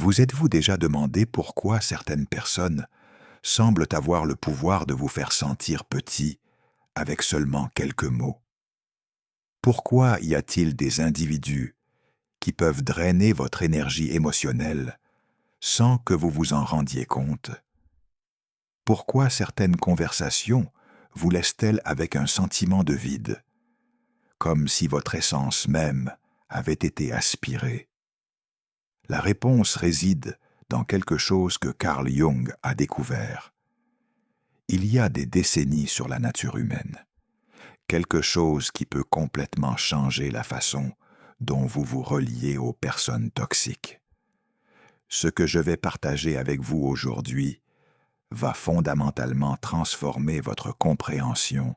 Vous êtes-vous déjà demandé pourquoi certaines personnes semblent avoir le pouvoir de vous faire sentir petit avec seulement quelques mots? Pourquoi y a-t-il des individus qui peuvent drainer votre énergie émotionnelle sans que vous vous en rendiez compte? Pourquoi certaines conversations vous laissent-elles avec un sentiment de vide, comme si votre essence même avait été aspirée? La réponse réside dans quelque chose que Carl Jung a découvert. Il y a des décennies sur la nature humaine, quelque chose qui peut complètement changer la façon dont vous vous reliez aux personnes toxiques. Ce que je vais partager avec vous aujourd'hui va fondamentalement transformer votre compréhension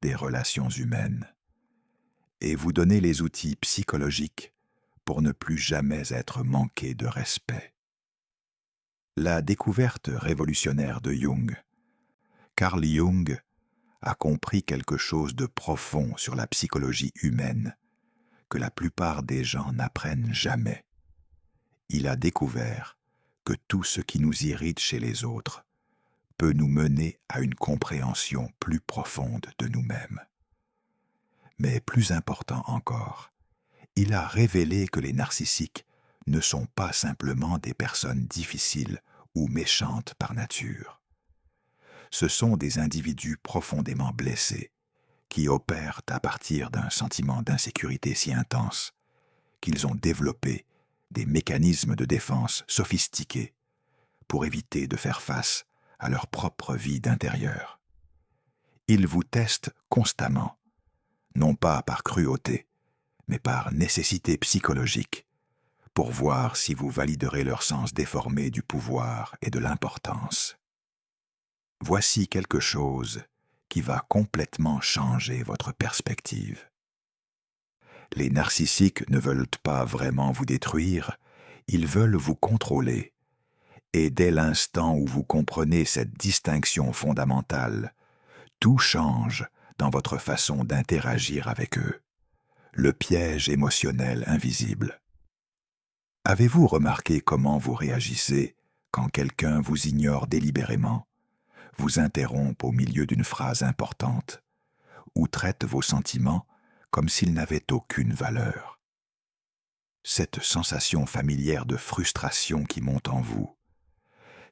des relations humaines et vous donner les outils psychologiques pour ne plus jamais être manqué de respect. La découverte révolutionnaire de Jung. Carl Jung a compris quelque chose de profond sur la psychologie humaine que la plupart des gens n'apprennent jamais. Il a découvert que tout ce qui nous irrite chez les autres peut nous mener à une compréhension plus profonde de nous-mêmes. Mais plus important encore, il a révélé que les narcissiques ne sont pas simplement des personnes difficiles ou méchantes par nature. Ce sont des individus profondément blessés qui opèrent à partir d'un sentiment d'insécurité si intense qu'ils ont développé des mécanismes de défense sophistiqués pour éviter de faire face à leur propre vide intérieur. Ils vous testent constamment, non pas par cruauté, mais par nécessité psychologique, pour voir si vous validerez leur sens déformé du pouvoir et de l'importance. Voici quelque chose qui va complètement changer votre perspective. Les narcissiques ne veulent pas vraiment vous détruire, ils veulent vous contrôler. Et dès l'instant où vous comprenez cette distinction fondamentale, tout change dans votre façon d'interagir avec eux. Le piège émotionnel invisible. Avez-vous remarqué comment vous réagissez quand quelqu'un vous ignore délibérément, vous interrompt au milieu d'une phrase importante, ou traite vos sentiments comme s'ils n'avaient aucune valeur? Cette sensation familière de frustration qui monte en vous,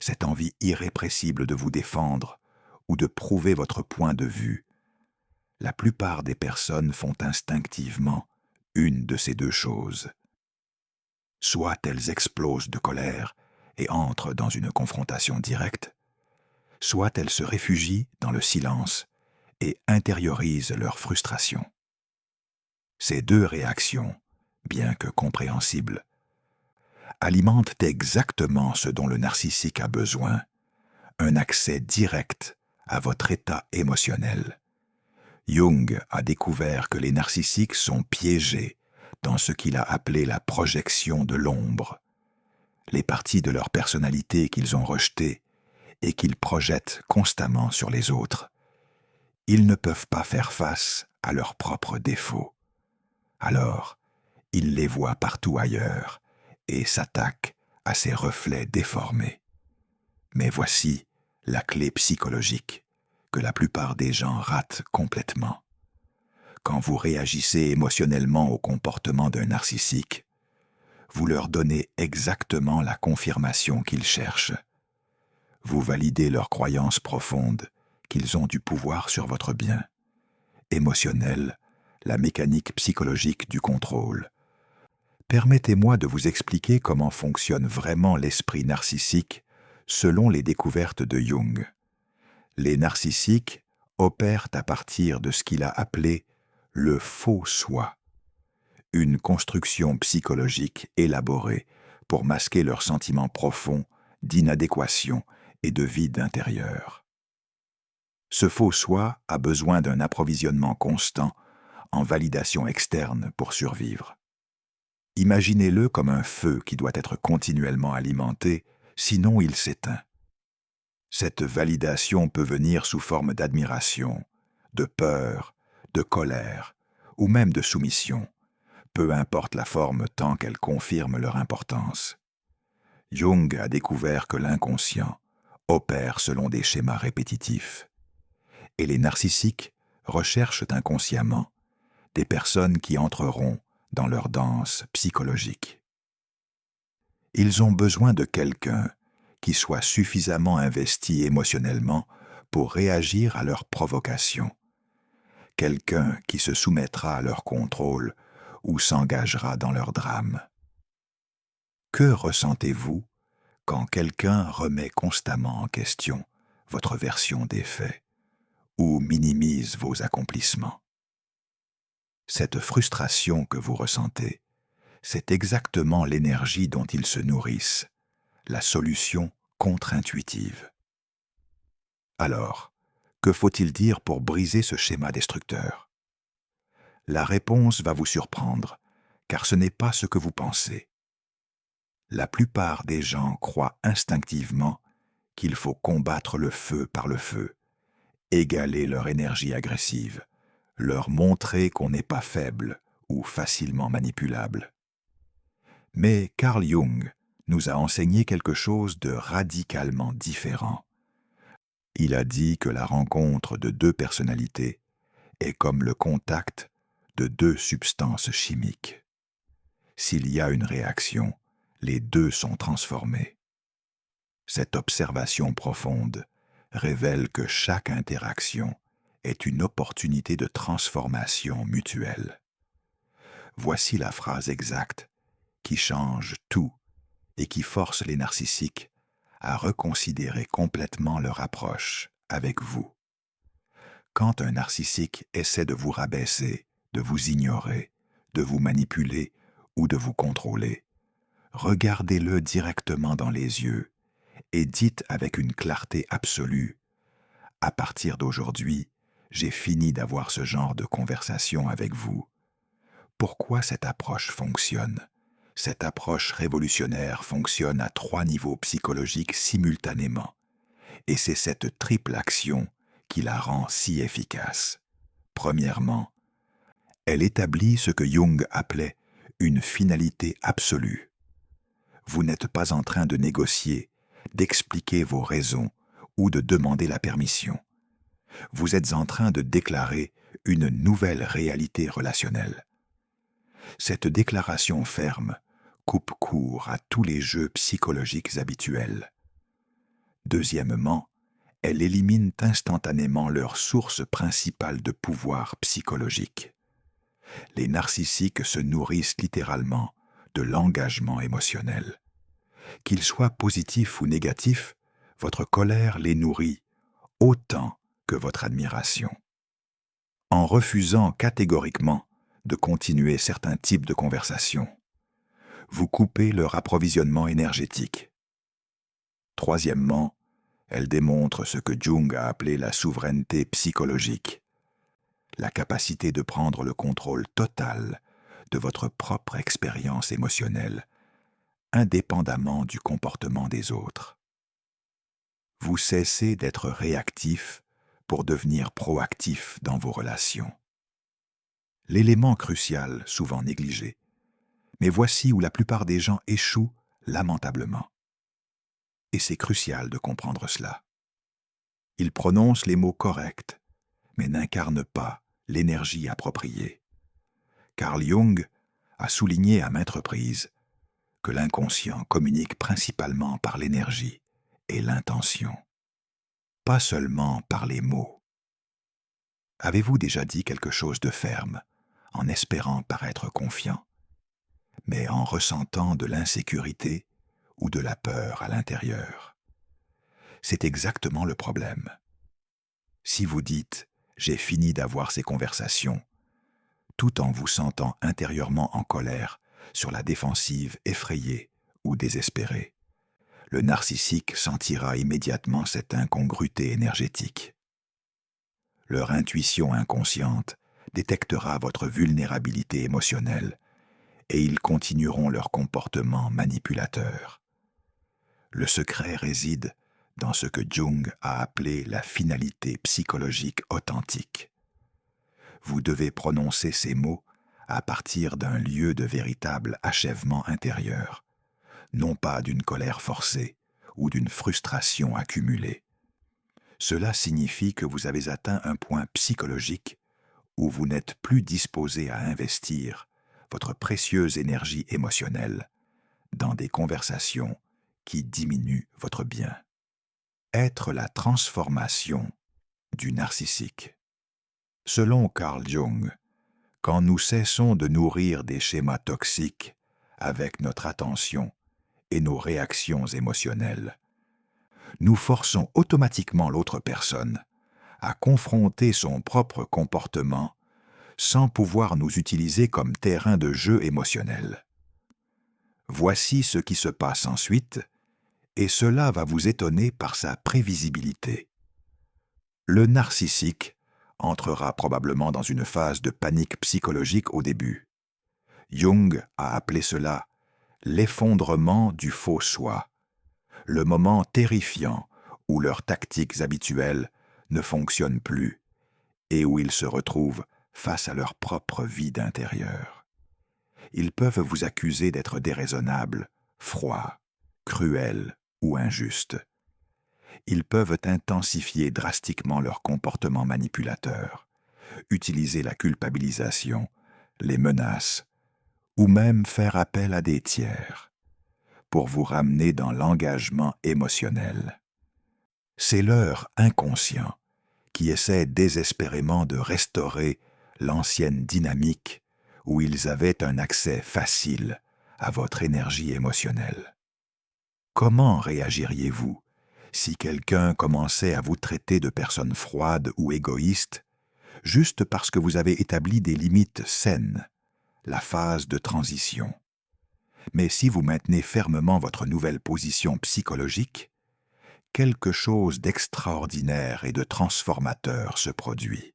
cette envie irrépressible de vous défendre ou de prouver votre point de vue, la plupart des personnes font instinctivement une de ces deux choses. Soit elles explosent de colère et entrent dans une confrontation directe, soit elles se réfugient dans le silence et intériorisent leur frustration. Ces deux réactions, bien que compréhensibles, alimentent exactement ce dont le narcissique a besoin, un accès direct à votre état émotionnel. Jung a découvert que les narcissiques sont piégés dans ce qu'il a appelé la projection de l'ombre, les parties de leur personnalité qu'ils ont rejetées et qu'ils projettent constamment sur les autres. Ils ne peuvent pas faire face à leurs propres défauts. Alors, ils les voient partout ailleurs et s'attaquent à ces reflets déformés. Mais voici la clé psychologique que la plupart des gens ratent complètement. Quand vous réagissez émotionnellement au comportement d'un narcissique, vous leur donnez exactement la confirmation qu'ils cherchent. Vous validez leur croyance profonde qu'ils ont du pouvoir sur votre bien. Émotionnel, la mécanique psychologique du contrôle. Permettez-moi de vous expliquer comment fonctionne vraiment l'esprit narcissique selon les découvertes de Jung. Les narcissiques opèrent à partir de ce qu'il a appelé le faux soi, une construction psychologique élaborée pour masquer leurs sentiments profonds d'inadéquation et de vide intérieur. Ce faux soi a besoin d'un approvisionnement constant en validation externe pour survivre. Imaginez-le comme un feu qui doit être continuellement alimenté, sinon il s'éteint. Cette validation peut venir sous forme d'admiration, de peur, de colère ou même de soumission, peu importe la forme tant qu'elle confirme leur importance. Jung a découvert que l'inconscient opère selon des schémas répétitifs, et les narcissiques recherchent inconsciemment des personnes qui entreront dans leur danse psychologique. Ils ont besoin de quelqu'un qui soit suffisamment investi émotionnellement pour réagir à leurs provocations, quelqu'un qui se soumettra à leur contrôle ou s'engagera dans leur drame. Que ressentez-vous quand quelqu'un remet constamment en question votre version des faits ou minimise vos accomplissements? Cette frustration que vous ressentez, c'est exactement l'énergie dont ils se nourrissent, la solution contre-intuitive. Alors, que faut-il dire pour briser ce schéma destructeur? La réponse va vous surprendre, car ce n'est pas ce que vous pensez. La plupart des gens croient instinctivement qu'il faut combattre le feu par le feu, égaler leur énergie agressive, leur montrer qu'on n'est pas faible ou facilement manipulable. Mais Carl Jung nous a enseigné quelque chose de radicalement différent. Il a dit que la rencontre de deux personnalités est comme le contact de deux substances chimiques. S'il y a une réaction, les deux sont transformés. Cette observation profonde révèle que chaque interaction est une opportunité de transformation mutuelle. Voici la phrase exacte qui change tout et qui force les narcissiques à reconsidérer complètement leur approche avec vous. Quand un narcissique essaie de vous rabaisser, de vous ignorer, de vous manipuler ou de vous contrôler, regardez-le directement dans les yeux et dites avec une clarté absolue: « À partir d'aujourd'hui, j'ai fini d'avoir ce genre de conversation avec vous. » Pourquoi cette approche fonctionne? Cette approche révolutionnaire fonctionne à 3 niveaux psychologiques simultanément, et c'est cette triple action qui la rend si efficace. Premièrement, elle établit ce que Jung appelait une finalité absolue. Vous n'êtes pas en train de négocier, d'expliquer vos raisons ou de demander la permission. Vous êtes en train de déclarer une nouvelle réalité relationnelle. Cette déclaration ferme coupe court à tous les jeux psychologiques habituels. Deuxièmement, elle élimine instantanément leur source principale de pouvoir psychologique. Les narcissiques se nourrissent littéralement de l'engagement émotionnel. Qu'il soit positif ou négatif, votre colère les nourrit autant que votre admiration. En refusant catégoriquement de continuer certains types de conversations, vous coupez leur approvisionnement énergétique. Troisièmement, elle démontre ce que Jung a appelé la souveraineté psychologique, la capacité de prendre le contrôle total de votre propre expérience émotionnelle, indépendamment du comportement des autres. Vous cessez d'être réactif pour devenir proactif dans vos relations. L'élément crucial, souvent négligé, mais voici où la plupart des gens échouent lamentablement. Et c'est crucial de comprendre cela. Ils prononcent les mots corrects, mais n'incarnent pas l'énergie appropriée. Carl Jung a souligné à maintes reprises que l'inconscient communique principalement par l'énergie et l'intention, pas seulement par les mots. Avez-vous déjà dit quelque chose de ferme, en espérant paraître confiant, mais en ressentant de l'insécurité ou de la peur à l'intérieur? C'est exactement le problème. Si vous dites « j'ai fini d'avoir ces conversations », tout en vous sentant intérieurement en colère, sur la défensive, effrayé ou désespéré, le narcissique sentira immédiatement cette incongruité énergétique. Leur intuition inconsciente détectera votre vulnérabilité émotionnelle et ils continueront leur comportement manipulateur. Le secret réside dans ce que Jung a appelé la finalité psychologique authentique. Vous devez prononcer ces mots à partir d'un lieu de véritable achèvement intérieur, non pas d'une colère forcée ou d'une frustration accumulée. Cela signifie que vous avez atteint un point psychologique où vous n'êtes plus disposé à investir votre précieuse énergie émotionnelle dans des conversations qui diminuent votre bien. Être la transformation du narcissique. Selon Carl Jung, quand nous cessons de nourrir des schémas toxiques avec notre attention et nos réactions émotionnelles, nous forçons automatiquement l'autre personne à confronter son propre comportement sans pouvoir nous utiliser comme terrain de jeu émotionnel. Voici ce qui se passe ensuite, et cela va vous étonner par sa prévisibilité. Le narcissique entrera probablement dans une phase de panique psychologique au début. Jung a appelé cela l'effondrement du faux soi, le moment terrifiant où leurs tactiques habituelles ne fonctionnent plus et où ils se retrouvent face à leur propre vide intérieur. Ils peuvent vous accuser d'être déraisonnable, froid, cruel ou injuste. Ils peuvent intensifier drastiquement leur comportement manipulateur, utiliser la culpabilisation, les menaces, ou même faire appel à des tiers pour vous ramener dans l'engagement émotionnel. C'est leur inconscient qui essaie désespérément de restaurer l'ancienne dynamique où ils avaient un accès facile à votre énergie émotionnelle. Comment réagiriez-vous si quelqu'un commençait à vous traiter de personne froide ou égoïste juste parce que vous avez établi des limites saines, la phase de transition? Mais si vous maintenez fermement votre nouvelle position psychologique, quelque chose d'extraordinaire et de transformateur se produit.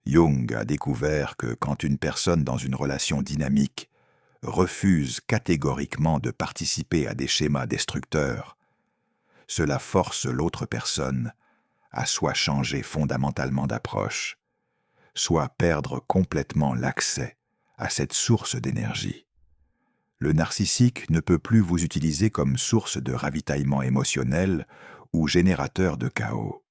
Jung a découvert que quand une personne dans une relation dynamique refuse catégoriquement de participer à des schémas destructeurs, cela force l'autre personne à soit changer fondamentalement d'approche, soit perdre complètement l'accès à cette source d'énergie. Le narcissique ne peut plus vous utiliser comme source de ravitaillement émotionnel ou générateur de chaos.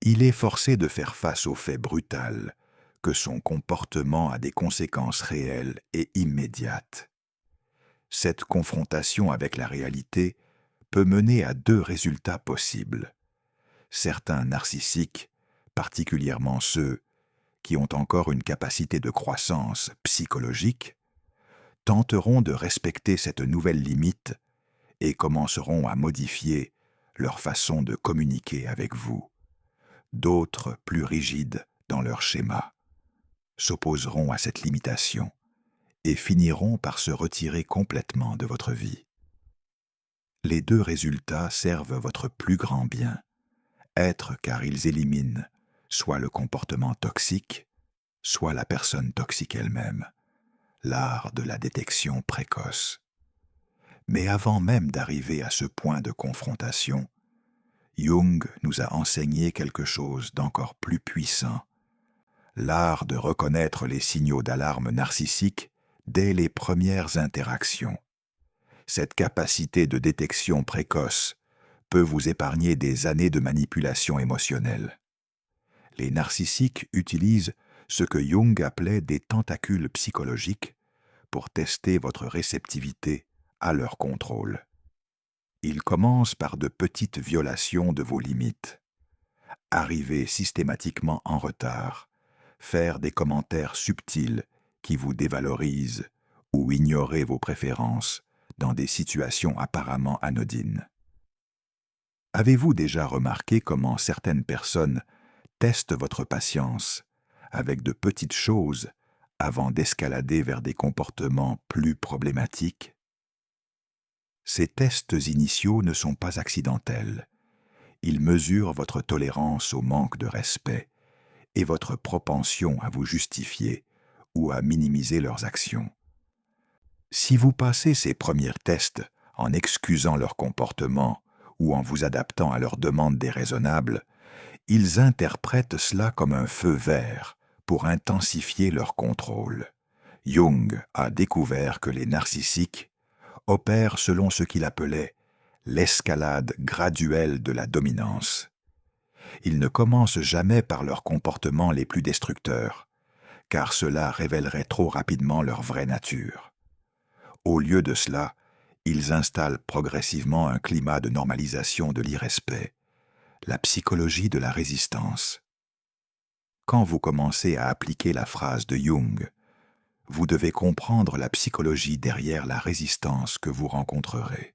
Il est forcé de faire face au fait brutal que son comportement a des conséquences réelles et immédiates. Cette confrontation avec la réalité peut mener à deux résultats possibles. Certains narcissiques, particulièrement ceux qui ont encore une capacité de croissance psychologique, tenteront de respecter cette nouvelle limite et commenceront à modifier leur façon de communiquer avec vous. D'autres, plus rigides dans leur schéma, s'opposeront à cette limitation et finiront par se retirer complètement de votre vie. Les deux résultats servent votre plus grand bien, être car ils éliminent soit le comportement toxique, soit la personne toxique elle-même, l'art de la détection précoce. Mais avant même d'arriver à ce point de confrontation, Jung nous a enseigné quelque chose d'encore plus puissant, l'art de reconnaître les signaux d'alarme narcissique dès les premières interactions. Cette capacité de détection précoce peut vous épargner des années de manipulation émotionnelle. Les narcissiques utilisent ce que Jung appelait des tentacules psychologiques pour tester votre réceptivité à leur contrôle. Ils commencent par de petites violations de vos limites. Arriver systématiquement en retard, faire des commentaires subtils qui vous dévalorisent ou ignorer vos préférences dans des situations apparemment anodines. Avez-vous déjà remarqué comment certaines personnes testent votre patience avec de petites choses avant d'escalader vers des comportements plus problématiques? Ces tests initiaux ne sont pas accidentels. Ils mesurent votre tolérance au manque de respect et votre propension à vous justifier ou à minimiser leurs actions. Si vous passez ces premiers tests en excusant leur comportement ou en vous adaptant à leurs demandes déraisonnables, ils interprètent cela comme un feu vert pour intensifier leur contrôle. Jung a découvert que les narcissiques opèrent selon ce qu'il appelait l'escalade graduelle de la dominance. Ils ne commencent jamais par leurs comportements les plus destructeurs, car cela révélerait trop rapidement leur vraie nature. Au lieu de cela, ils installent progressivement un climat de normalisation de l'irrespect, la psychologie de la résistance. Quand vous commencez à appliquer la phrase de Jung, vous devez comprendre la psychologie derrière la résistance que vous rencontrerez.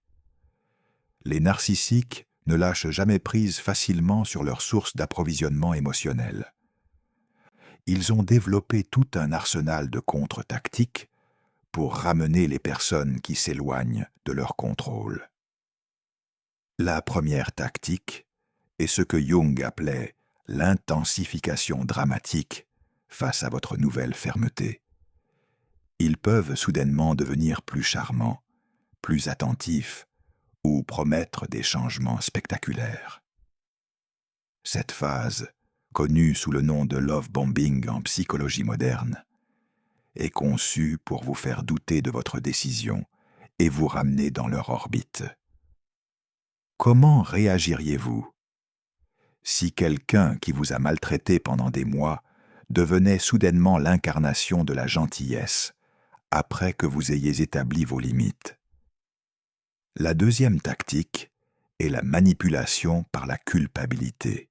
Les narcissiques ne lâchent jamais prise facilement sur leur source d'approvisionnement émotionnel. Ils ont développé tout un arsenal de contre-tactiques pour ramener les personnes qui s'éloignent de leur contrôle. La première tactique est ce que Jung appelait l'intensification dramatique face à votre nouvelle fermeté. Ils peuvent soudainement devenir plus charmants, plus attentifs ou promettre des changements spectaculaires. Cette phase, connue sous le nom de love bombing en psychologie moderne, est conçue pour vous faire douter de votre décision et vous ramener dans leur orbite. Comment réagiriez-vous si quelqu'un qui vous a maltraité pendant des mois devenait soudainement l'incarnation de la gentillesse après que vous ayez établi vos limites? La deuxième tactique est la manipulation par la culpabilité.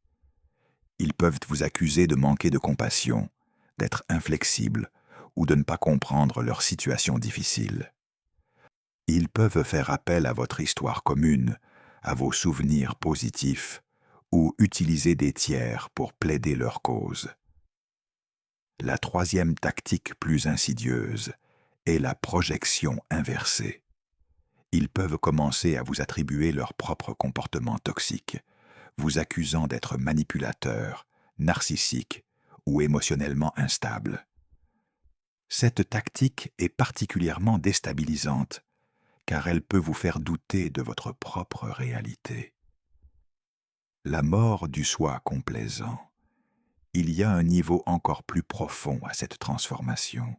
Ils peuvent vous accuser de manquer de compassion, d'être inflexible ou de ne pas comprendre leur situation difficile. Ils peuvent faire appel à votre histoire commune, à vos souvenirs positifs, ou utiliser des tiers pour plaider leur cause. La troisième tactique plus insidieuse est la projection inversée. Ils peuvent commencer à vous attribuer leur propre comportement toxique, vous accusant d'être manipulateur, narcissique ou émotionnellement instable. Cette tactique est particulièrement déstabilisante, car elle peut vous faire douter de votre propre réalité. La mort du soi complaisant. Il y a un niveau encore plus profond à cette transformation.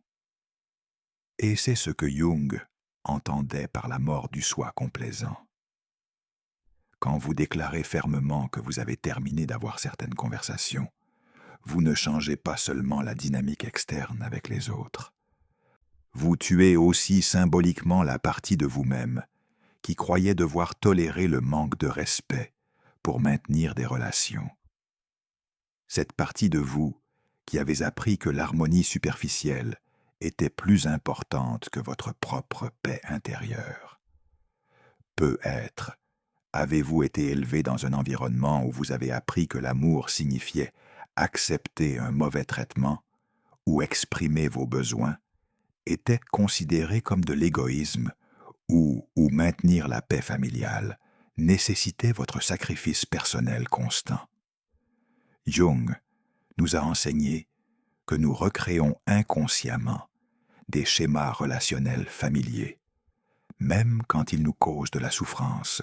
Et c'est ce que Jung entendait par la mort du soi complaisant. Quand vous déclarez fermement que vous avez terminé d'avoir certaines conversations, vous ne changez pas seulement la dynamique externe avec les autres. Vous tuez aussi symboliquement la partie de vous-même qui croyait devoir tolérer le manque de respect pour maintenir des relations. Cette partie de vous qui avez appris que l'harmonie superficielle était plus importante que votre propre paix intérieure. Peut-être avez-vous été élevé dans un environnement où vous avez appris que l'amour signifiait accepter un mauvais traitement ou exprimer vos besoins était considéré comme de l'égoïsme ou maintenir la paix familiale nécessitait votre sacrifice personnel constant. Jung nous a enseigné que nous recréons inconsciemment des schémas relationnels familiers, même quand ils nous causent de la souffrance,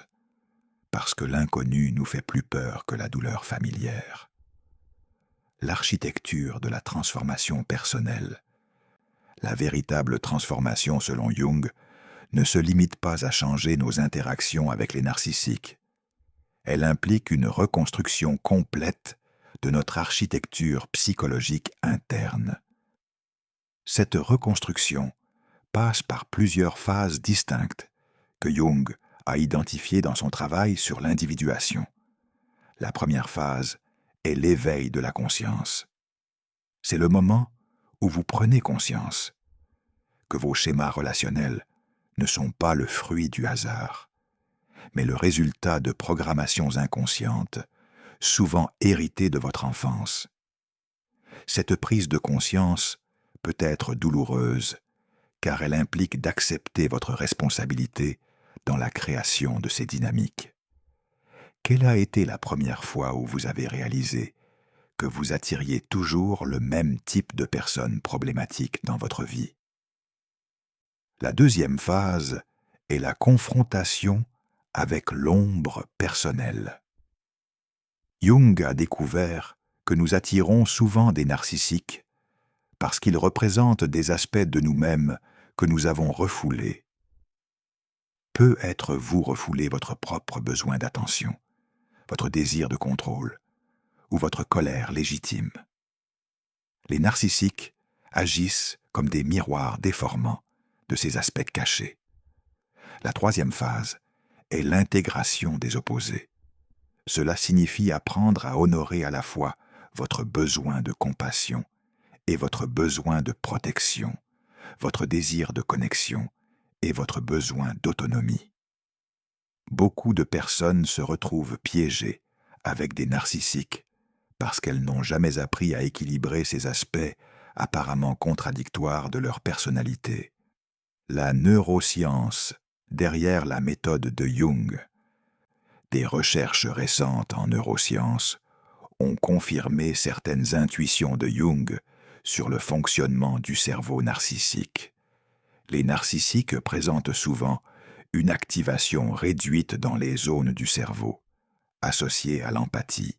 parce que l'inconnu nous fait plus peur que la douleur familière. L'architecture de la transformation personnelle, la véritable transformation selon Jung, ne se limite pas à changer nos interactions avec les narcissiques. Elle implique une reconstruction complète de notre architecture psychologique interne. Cette reconstruction passe par plusieurs phases distinctes que Jung a identifiées dans son travail sur l'individuation. La première phase est l'éveil de la conscience. C'est le moment où vous prenez conscience que vos schémas relationnels ne sont pas le fruit du hasard, mais le résultat de programmations inconscientes, souvent héritées de votre enfance. Cette prise de conscience peut être douloureuse, car elle implique d'accepter votre responsabilité dans la création de ces dynamiques. Quelle a été la première fois où vous avez réalisé que vous attiriez toujours le même type de personnes problématiques dans votre vie? La deuxième phase est la confrontation avec l'ombre personnelle. Jung a découvert que nous attirons souvent des narcissiques parce qu'ils représentent des aspects de nous-mêmes que nous avons refoulés. peut être vous refouler votre propre besoin d'attention, votre désir de contrôle ou votre colère légitime. Les narcissiques agissent comme des miroirs déformants de ces aspects cachés. La troisième phase est l'intégration des opposés. Cela signifie apprendre à honorer à la fois votre besoin de compassion et votre besoin de protection, votre désir de connexion et votre besoin d'autonomie. Beaucoup de personnes se retrouvent piégées avec des narcissiques parce qu'elles n'ont jamais appris à équilibrer ces aspects apparemment contradictoires de leur personnalité. La neuroscience derrière la méthode de Jung. Des recherches récentes en neurosciences ont confirmé certaines intuitions de Jung sur le fonctionnement du cerveau narcissique. Les narcissiques présentent souvent une activation réduite dans les zones du cerveau, associée à l'empathie,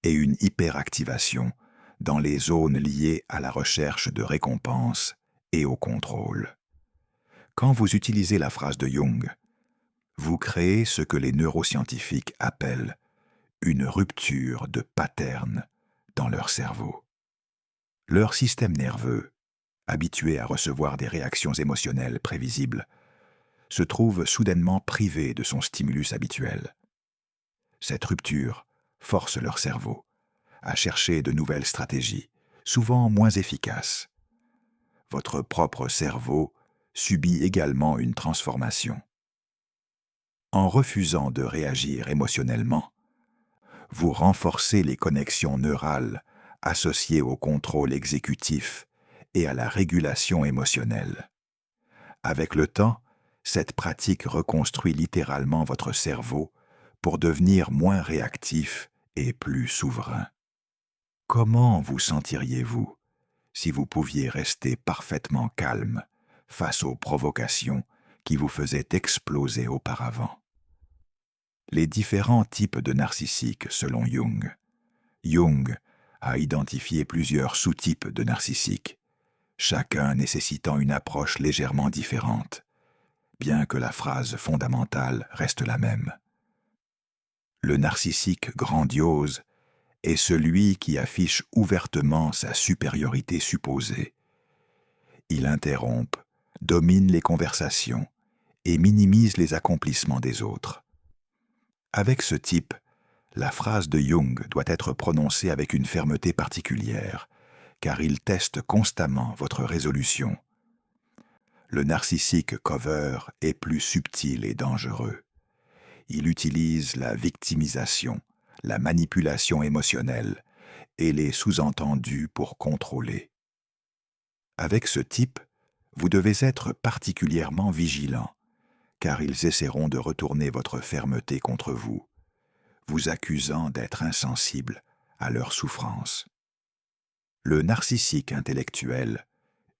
et une hyperactivation dans les zones liées à la recherche de récompense et au contrôle. Quand vous utilisez la phrase de Jung, vous créez ce que les neuroscientifiques appellent une rupture de pattern dans leur cerveau. Leur système nerveux, habitué à recevoir des réactions émotionnelles prévisibles, se trouve soudainement privé de son stimulus habituel. Cette rupture force leur cerveau à chercher de nouvelles stratégies, souvent moins efficaces. Votre propre cerveau subit également une transformation. En refusant de réagir émotionnellement, vous renforcez les connexions neurales associées au contrôle exécutif et à la régulation émotionnelle. Avec le temps, cette pratique reconstruit littéralement votre cerveau pour devenir moins réactif et plus souverain. Comment vous sentiriez-vous si vous pouviez rester parfaitement calme face aux provocations qui vous faisaient exploser auparavant? Les différents types de narcissiques selon Jung. Jung a identifié plusieurs sous-types de narcissiques, chacun nécessitant une approche légèrement différente, bien que la phrase fondamentale reste la même. Le narcissique grandiose est celui qui affiche ouvertement sa supériorité supposée. Il interrompt, domine les conversations et minimise les accomplissements des autres. Avec ce type, la phrase de Jung doit être prononcée avec une fermeté particulière, car il teste constamment votre résolution. Le narcissique cover est plus subtil et dangereux. Il utilise la victimisation, la manipulation émotionnelle et les sous-entendus pour contrôler. Avec ce type, vous devez être particulièrement vigilant, car ils essaieront de retourner votre fermeté contre vous, vous accusant d'être insensible à leur souffrance. Le narcissique intellectuel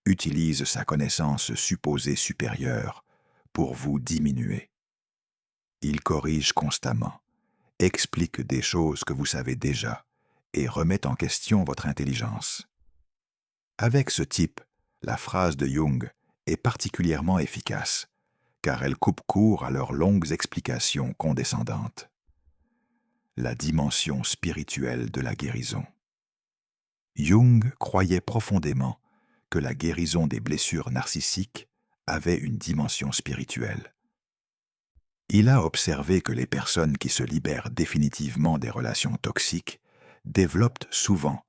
utilise sa connaissance supposée supérieure pour vous diminuer. Il corrige constamment, explique des choses que vous savez déjà et remet en question votre intelligence. Avec ce type, la phrase de Jung est particulièrement efficace, car elle coupe court à leurs longues explications condescendantes. La dimension spirituelle de la guérison. Jung croyait profondément que la guérison des blessures narcissiques avait une dimension spirituelle. Il a observé que les personnes qui se libèrent définitivement des relations toxiques développent souvent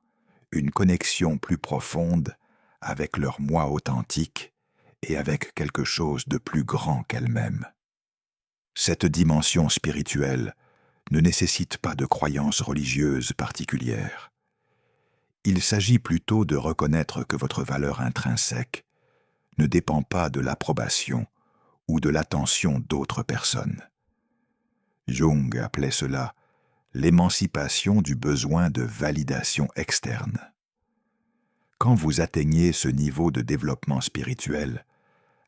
une connexion plus profonde avec leur moi authentique et avec quelque chose de plus grand qu'elles-mêmes. Cette dimension spirituelle ne nécessite pas de croyances religieuses particulières. Il s'agit plutôt de reconnaître que votre valeur intrinsèque ne dépend pas de l'approbation ou de l'attention d'autres personnes. Jung appelait cela l'émancipation du besoin de validation externe. Quand vous atteignez ce niveau de développement spirituel,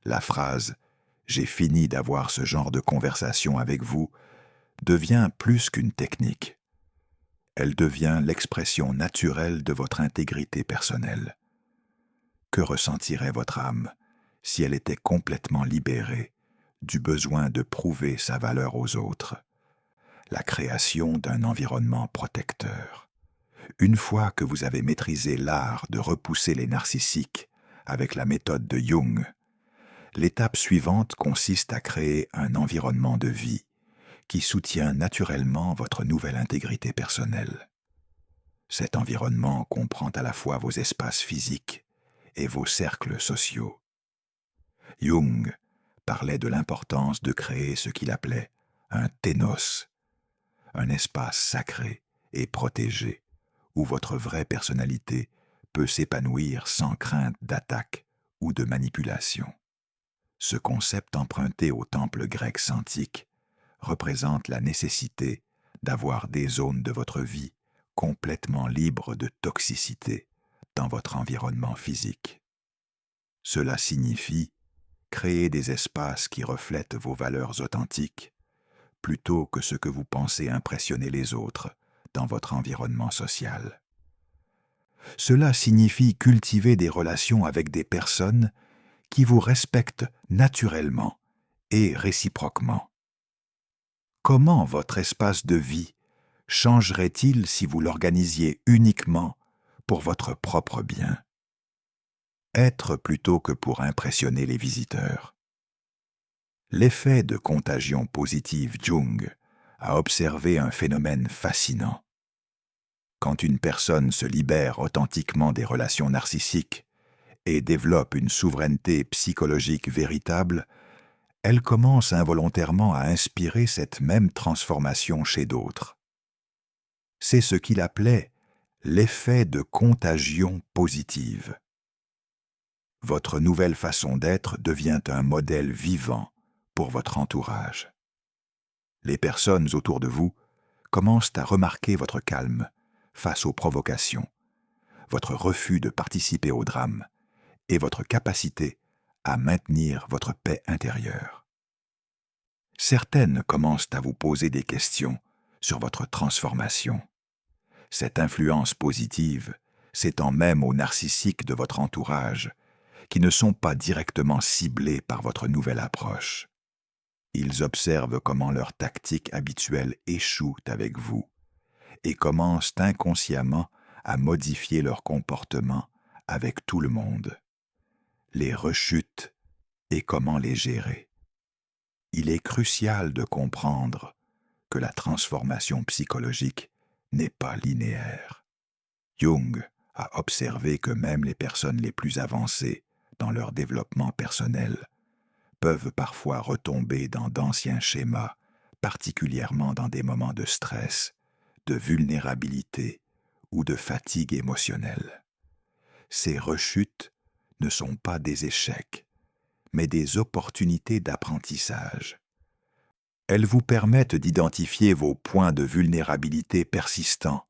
la phrase « J'ai fini d'avoir ce genre de conversation avec vous » devient plus qu'une technique. Elle devient l'expression naturelle de votre intégrité personnelle. Que ressentirait votre âme si elle était complètement libérée du besoin de prouver sa valeur aux autres, la création d'un environnement protecteur. Une fois que vous avez maîtrisé l'art de repousser les narcissiques avec la méthode de Jung, l'étape suivante consiste à créer un environnement de vie qui soutient naturellement votre nouvelle intégrité personnelle. Cet environnement comprend à la fois vos espaces physiques et vos cercles sociaux. Jung parlait de l'importance de créer ce qu'il appelait un ténos, un espace sacré et protégé où votre vraie personnalité peut s'épanouir sans crainte d'attaque ou de manipulation. Ce concept emprunté au temple grec antique représente la nécessité d'avoir des zones de votre vie complètement libres de toxicité dans votre environnement physique. Cela signifie créer des espaces qui reflètent vos valeurs authentiques plutôt que ce que vous pensez impressionner les autres dans votre environnement social. Cela signifie cultiver des relations avec des personnes qui vous respectent naturellement et réciproquement. Comment votre espace de vie changerait-il si vous l'organisiez uniquement pour votre propre bien? Être plutôt que pour impressionner les visiteurs. L'effet de contagion positive Jung a observé un phénomène fascinant. Quand une personne se libère authentiquement des relations narcissiques et développe une souveraineté psychologique véritable, elle commence involontairement à inspirer cette même transformation chez d'autres. C'est ce qu'il appelait l'effet de contagion positive. Votre nouvelle façon d'être devient un modèle vivant pour votre entourage. Les personnes autour de vous commencent à remarquer votre calme face aux provocations, votre refus de participer au drame et votre capacité à maintenir votre paix intérieure. Certaines commencent à vous poser des questions sur votre transformation. Cette influence positive s'étend même aux narcissiques de votre entourage, qui ne sont pas directement ciblés par votre nouvelle approche. Ils observent comment leurs tactiques habituelles échouent avec vous et commencent inconsciemment à modifier leur comportement avec tout le monde. Les rechutes et comment les gérer. Il est crucial de comprendre que la transformation psychologique n'est pas linéaire. Jung a observé que même les personnes les plus avancées dans leur développement personnel peuvent parfois retomber dans d'anciens schémas, particulièrement dans des moments de stress, de vulnérabilité ou de fatigue émotionnelle. Ces rechutes ne sont pas des échecs, mais des opportunités d'apprentissage. Elles vous permettent d'identifier vos points de vulnérabilité persistants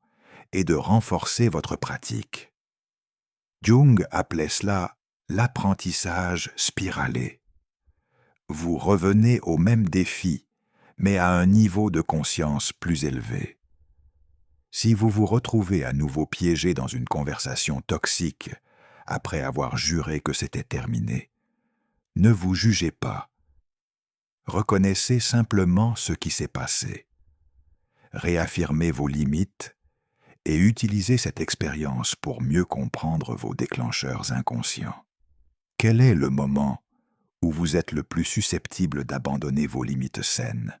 et de renforcer votre pratique. Jung appelait cela l'apprentissage spiralé. Vous revenez au même défi, mais à un niveau de conscience plus élevé. Si vous vous retrouvez à nouveau piégé dans une conversation toxique après avoir juré que c'était terminé, ne vous jugez pas. Reconnaissez simplement ce qui s'est passé. Réaffirmez vos limites et utilisez cette expérience pour mieux comprendre vos déclencheurs inconscients. Quel est le moment où vous êtes le plus susceptible d'abandonner vos limites saines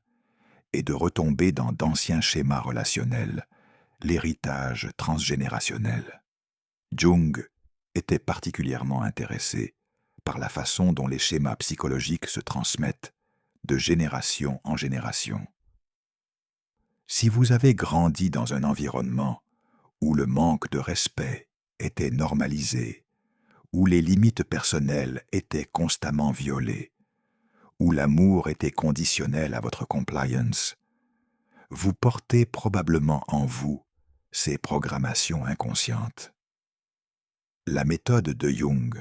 et de retomber dans d'anciens schémas relationnels, l'héritage transgénérationnel? Jung était particulièrement intéressé par la façon dont les schémas psychologiques se transmettent de génération en génération. Si vous avez grandi dans un environnement où le manque de respect était normalisé, où les limites personnelles étaient constamment violées, où l'amour était conditionnel à votre compliance, vous portez probablement en vous ces programmations inconscientes. La méthode de Jung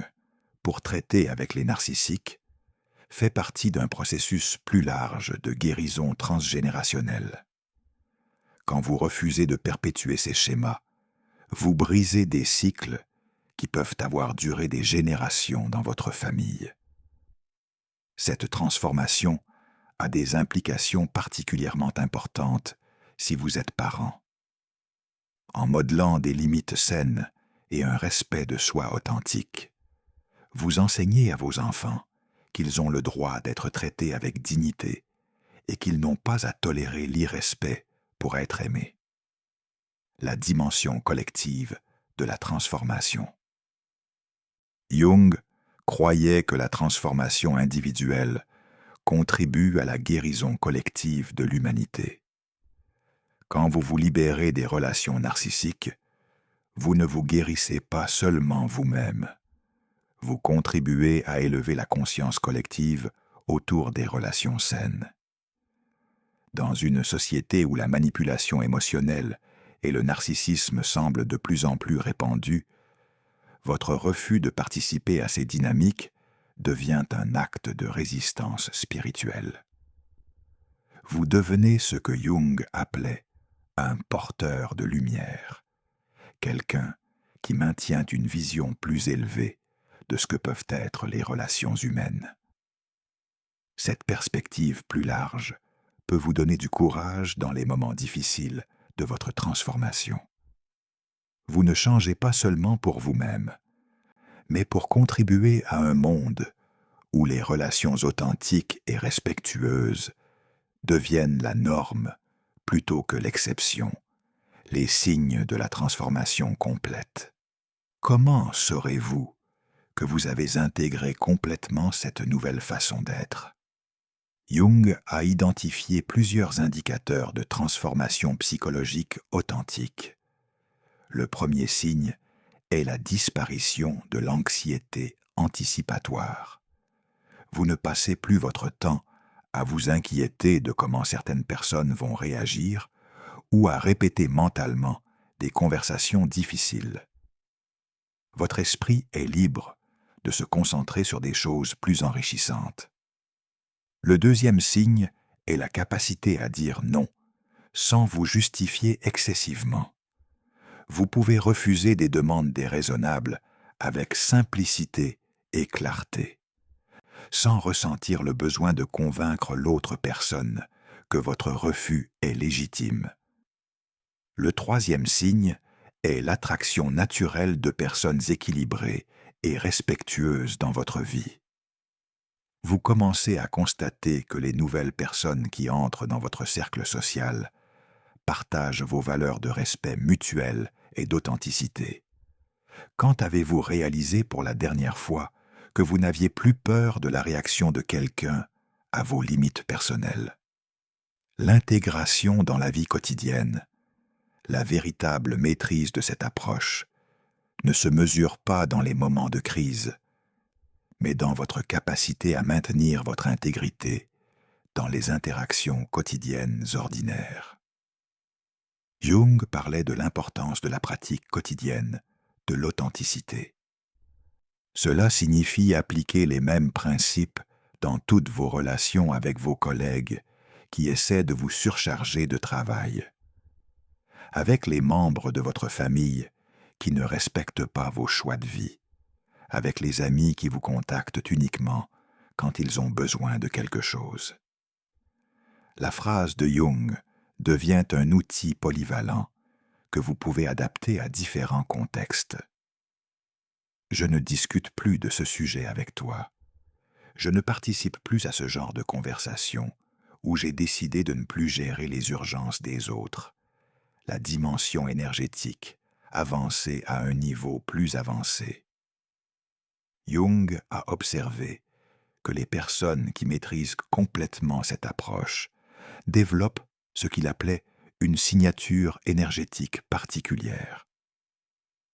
pour traiter avec les narcissiques fait partie d'un processus plus large de guérison transgénérationnelle. Quand vous refusez de perpétuer ces schémas, vous brisez des cycles qui peuvent avoir duré des générations dans votre famille. Cette transformation a des implications particulièrement importantes si vous êtes parent. En modelant des limites saines et un respect de soi authentique, vous enseignez à vos enfants qu'ils ont le droit d'être traités avec dignité et qu'ils n'ont pas à tolérer l'irrespect pour être aimés. La dimension collective de la transformation. Jung croyait que la transformation individuelle contribue à la guérison collective de l'humanité. Quand vous vous libérez des relations narcissiques, vous ne vous guérissez pas seulement vous-même, vous contribuez à élever la conscience collective autour des relations saines. Dans une société où la manipulation émotionnelle et le narcissisme semblent de plus en plus répandus, votre refus de participer à ces dynamiques devient un acte de résistance spirituelle. Vous devenez ce que Jung appelait un porteur de lumière, quelqu'un qui maintient une vision plus élevée de ce que peuvent être les relations humaines. Cette perspective plus large peut vous donner du courage dans les moments difficiles de votre transformation. Vous ne changez pas seulement pour vous-même, mais pour contribuer à un monde où les relations authentiques et respectueuses deviennent la norme plutôt que l'exception, les signes de la transformation complète. Comment saurez-vous que vous avez intégré complètement cette nouvelle façon d'être? Jung a identifié plusieurs indicateurs de transformation psychologique authentique. Le premier signe est la disparition de l'anxiété anticipatoire. Vous ne passez plus votre temps à vous inquiéter de comment certaines personnes vont réagir ou à répéter mentalement des conversations difficiles. Votre esprit est libre de se concentrer sur des choses plus enrichissantes. Le deuxième signe est la capacité à dire non, sans vous justifier excessivement. Vous pouvez refuser des demandes déraisonnables avec simplicité et clarté, sans ressentir le besoin de convaincre l'autre personne que votre refus est légitime. Le troisième signe est l'attraction naturelle de personnes équilibrées et respectueuses dans votre vie. Vous commencez à constater que les nouvelles personnes qui entrent dans votre cercle social partagent vos valeurs de respect mutuel et d'authenticité. Quand avez-vous réalisé pour la dernière fois que vous n'aviez plus peur de la réaction de quelqu'un à vos limites personnelles? L'intégration dans la vie quotidienne, la véritable maîtrise de cette approche, ne se mesure pas dans les moments de crise, mais dans votre capacité à maintenir votre intégrité dans les interactions quotidiennes ordinaires. Jung parlait de l'importance de la pratique quotidienne, de l'authenticité. Cela signifie appliquer les mêmes principes dans toutes vos relations avec vos collègues qui essaient de vous surcharger de travail. Avec les membres de votre famille qui ne respectent pas vos choix de vie, avec les amis qui vous contactent uniquement quand ils ont besoin de quelque chose. La phrase de Jung devient un outil polyvalent que vous pouvez adapter à différents contextes. Je ne discute plus de ce sujet avec toi. Je ne participe plus à ce genre de conversation où j'ai décidé de ne plus gérer les urgences des autres. La dimension énergétique avancer à un niveau plus avancé. Jung a observé que les personnes qui maîtrisent complètement cette approche développent ce qu'il appelait une signature énergétique particulière.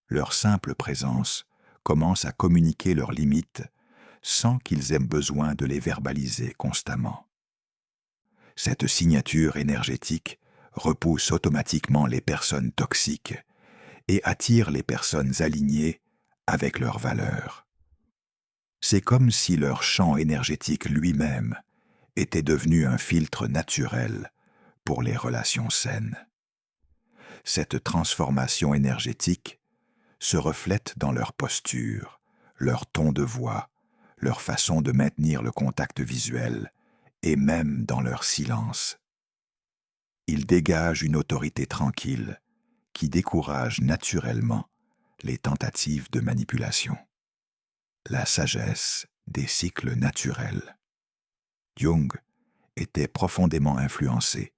Leur simple présence commence à communiquer leurs limites sans qu'ils aient besoin de les verbaliser constamment. Cette signature énergétique repousse automatiquement les personnes toxiques et attire les personnes alignées avec leurs valeurs. C'est comme si leur champ énergétique lui-même était devenu un filtre naturel pour les relations saines. Cette transformation énergétique se reflète dans leur posture, leur ton de voix, leur façon de maintenir le contact visuel, et même dans leur silence. Ils dégagent une autorité tranquille qui décourage naturellement les tentatives de manipulation. La sagesse des cycles naturels. Jung était profondément influencé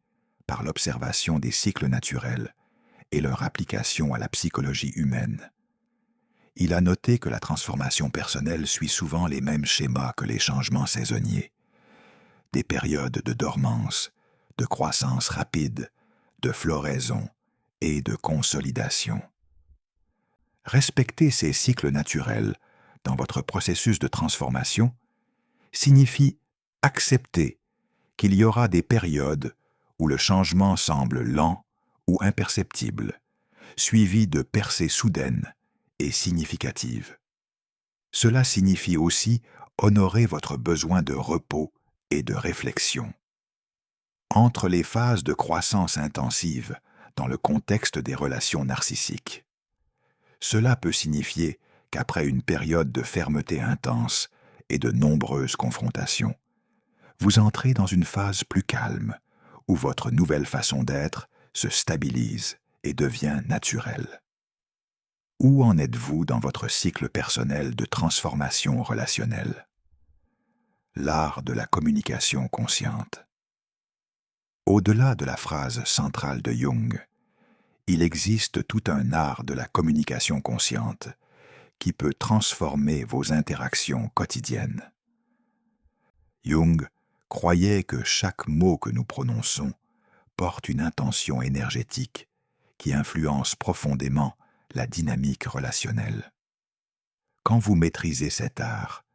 par l'observation des cycles naturels et leur application à la psychologie humaine. Il a noté que la transformation personnelle suit souvent les mêmes schémas que les changements saisonniers. Des périodes de dormance, de croissance rapide, de floraison et de consolidation. Respecter ces cycles naturels dans votre processus de transformation signifie accepter qu'il y aura des périodes où le changement semble lent ou imperceptible, suivi de percées soudaines et significatives. Cela signifie aussi honorer votre besoin de repos et de réflexion. Entre les phases de croissance intensive dans le contexte des relations narcissiques, cela peut signifier qu'après une période de fermeté intense et de nombreuses confrontations, vous entrez dans une phase plus calme, où votre nouvelle façon d'être se stabilise et devient naturelle. Où en êtes-vous dans votre cycle personnel de transformation relationnelle? L'art de la communication consciente. Au-delà de la phrase centrale de Jung, il existe tout un art de la communication consciente qui peut transformer vos interactions quotidiennes. Jung croyait que chaque mot que nous prononçons porte une intention énergétique qui influence profondément la dynamique relationnelle. Quand vous maîtrisez cet art,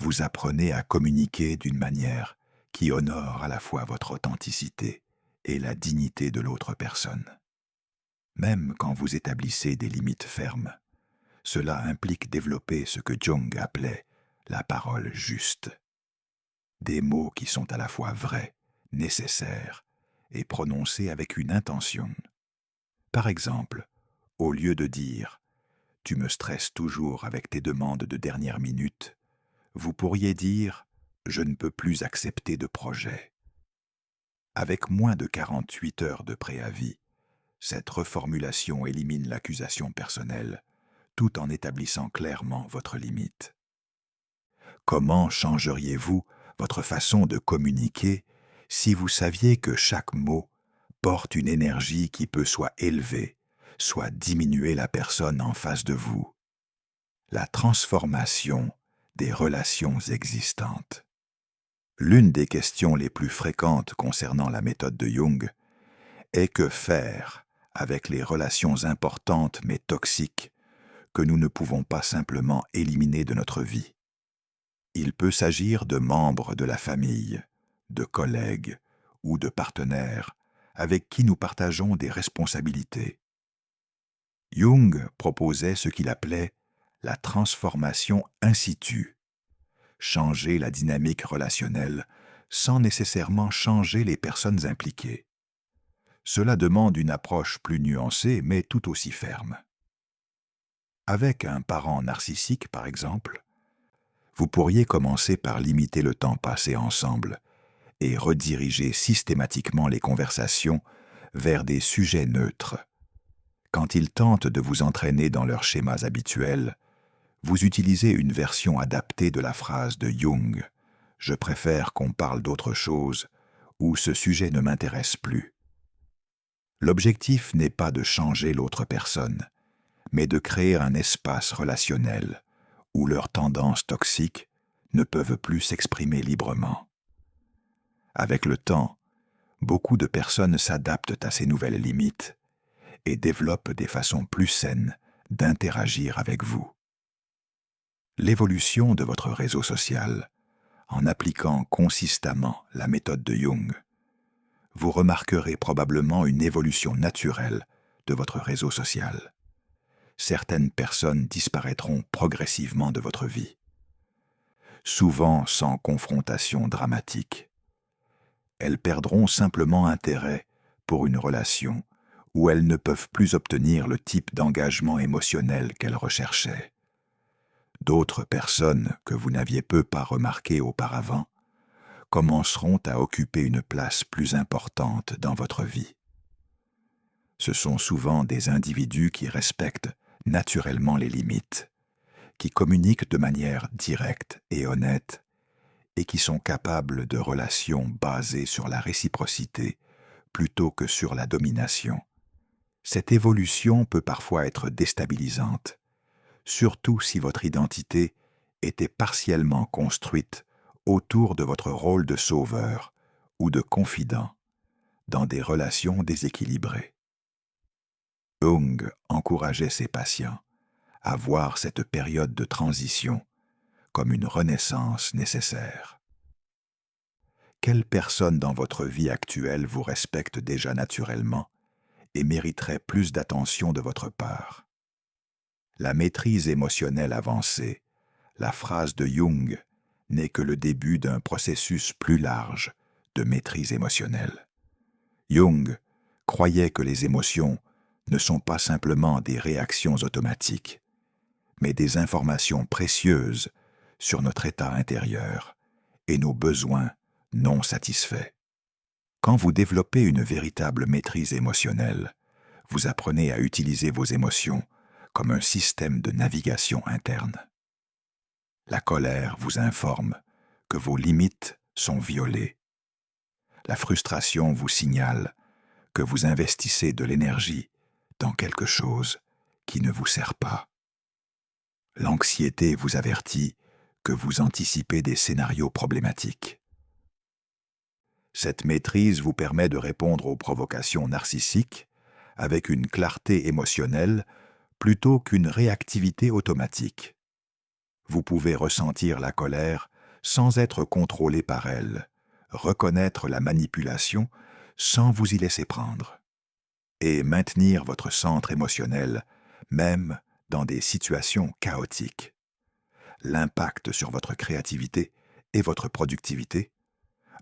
vous apprenez à communiquer d'une manière qui honore à la fois votre authenticité et la dignité de l'autre personne. Même quand vous établissez des limites fermes, cela implique développer ce que Jung appelait la parole juste. Des mots qui sont à la fois vrais, nécessaires et prononcés avec une intention. Par exemple, au lieu de dire « Tu me stresses toujours avec tes demandes de dernière minute », vous pourriez dire « Je ne peux plus accepter de projet ». Avec moins de 48 heures de préavis, cette reformulation élimine l'accusation personnelle, tout en établissant clairement votre limite. Comment changeriez-vous votre façon de communiquer si vous saviez que chaque mot porte une énergie qui peut soit élever, soit diminuer la personne en face de vous? La transformation des relations existantes. L'une des questions les plus fréquentes concernant la méthode de Jung est que faire avec les relations importantes mais toxiques que nous ne pouvons pas simplement éliminer de notre vie. Il peut s'agir de membres de la famille, de collègues ou de partenaires avec qui nous partageons des responsabilités. Jung proposait ce qu'il appelait la transformation in situ, changer la dynamique relationnelle sans nécessairement changer les personnes impliquées. Cela demande une approche plus nuancée mais tout aussi ferme. Avec un parent narcissique, par exemple, vous pourriez commencer par limiter le temps passé ensemble et rediriger systématiquement les conversations vers des sujets neutres. Quand ils tentent de vous entraîner dans leurs schémas habituels, vous utilisez une version adaptée de la phrase de Jung « Je préfère qu'on parle d'autre chose » ou « Ce sujet ne m'intéresse plus ». L'objectif n'est pas de changer l'autre personne, mais de créer un espace relationnel où leurs tendances toxiques ne peuvent plus s'exprimer librement. Avec le temps, beaucoup de personnes s'adaptent à ces nouvelles limites et développent des façons plus saines d'interagir avec vous. L'évolution de votre réseau social, en appliquant consistamment la méthode de Jung, vous remarquerez probablement une évolution naturelle de votre réseau social. Certaines personnes disparaîtront progressivement de votre vie, souvent sans confrontation dramatique. Elles perdront simplement intérêt pour une relation où elles ne peuvent plus obtenir le type d'engagement émotionnel qu'elles recherchaient. D'autres personnes que vous n'aviez peu pas remarquées auparavant commenceront à occuper une place plus importante dans votre vie. Ce sont souvent des individus qui respectent naturellement les limites, qui communiquent de manière directe et honnête, et qui sont capables de relations basées sur la réciprocité plutôt que sur la domination. Cette évolution peut parfois être déstabilisante, surtout si votre identité était partiellement construite autour de votre rôle de sauveur ou de confident dans des relations déséquilibrées. Jung encourageait ses patients à voir cette période de transition comme une renaissance nécessaire. Quelle personne dans votre vie actuelle vous respecte déjà naturellement et mériterait plus d'attention de votre part? La maîtrise émotionnelle avancée, la phrase de Jung, n'est que le début d'un processus plus large de maîtrise émotionnelle. Jung croyait que les émotions ne sont pas simplement des réactions automatiques, mais des informations précieuses sur notre état intérieur et nos besoins non satisfaits. Quand vous développez une véritable maîtrise émotionnelle, vous apprenez à utiliser vos émotions comme un système de navigation interne. La colère vous informe que vos limites sont violées. La frustration vous signale que vous investissez de l'énergie dans quelque chose qui ne vous sert pas. L'anxiété vous avertit que vous anticipez des scénarios problématiques. Cette maîtrise vous permet de répondre aux provocations narcissiques avec une clarté émotionnelle plutôt qu'une réactivité automatique. Vous pouvez ressentir la colère sans être contrôlé par elle, reconnaître la manipulation sans vous y laisser prendre, et maintenir votre centre émotionnel même dans des situations chaotiques. L'impact sur votre créativité et votre productivité,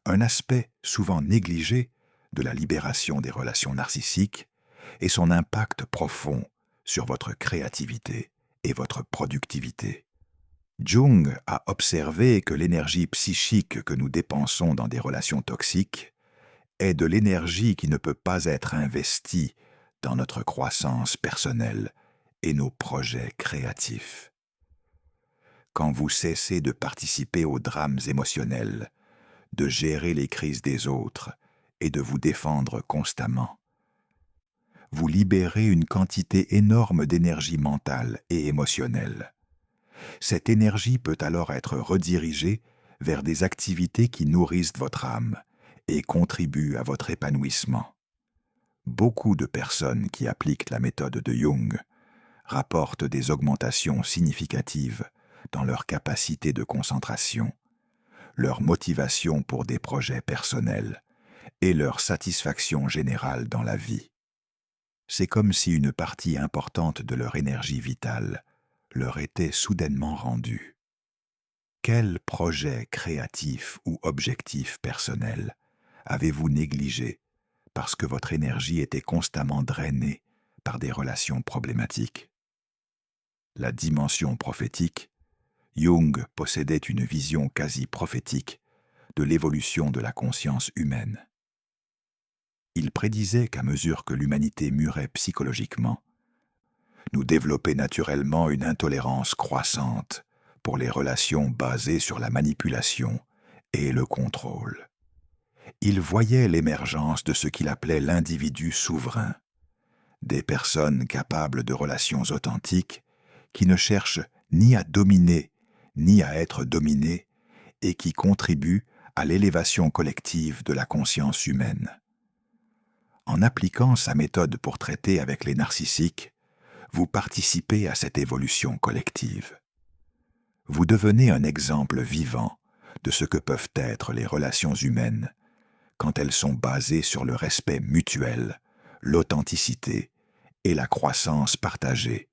un aspect souvent négligé de la libération des relations narcissiques, et son impact profond sur votre créativité et votre productivité. Jung a observé que l'énergie psychique que nous dépensons dans des relations toxiques est de l'énergie qui ne peut pas être investie dans notre croissance personnelle et nos projets créatifs. Quand vous cessez de participer aux drames émotionnels, de gérer les crises des autres et de vous défendre constamment, vous libérez une quantité énorme d'énergie mentale et émotionnelle. Cette énergie peut alors être redirigée vers des activités qui nourrissent votre âme et contribuent à votre épanouissement. Beaucoup de personnes qui appliquent la méthode de Jung rapportent des augmentations significatives dans leur capacité de concentration, leur motivation pour des projets personnels et leur satisfaction générale dans la vie. C'est comme si une partie importante de leur énergie vitale leur était soudainement rendue. Quel projet créatif ou objectif personnel avez-vous négligé parce que votre énergie était constamment drainée par des relations problématiques? La dimension prophétique, Jung possédait une vision quasi prophétique de l'évolution de la conscience humaine. Il prédisait qu'à mesure que l'humanité murait psychologiquement, nous développait naturellement une intolérance croissante pour les relations basées sur la manipulation et le contrôle. Il voyait l'émergence de ce qu'il appelait l'individu souverain, des personnes capables de relations authentiques qui ne cherchent ni à dominer ni à être dominées et qui contribuent à l'élévation collective de la conscience humaine. En appliquant sa méthode pour traiter avec les narcissiques, vous participez à cette évolution collective. Vous devenez un exemple vivant de ce que peuvent être les relations humaines quand elles sont basées sur le respect mutuel, l'authenticité et la croissance partagée,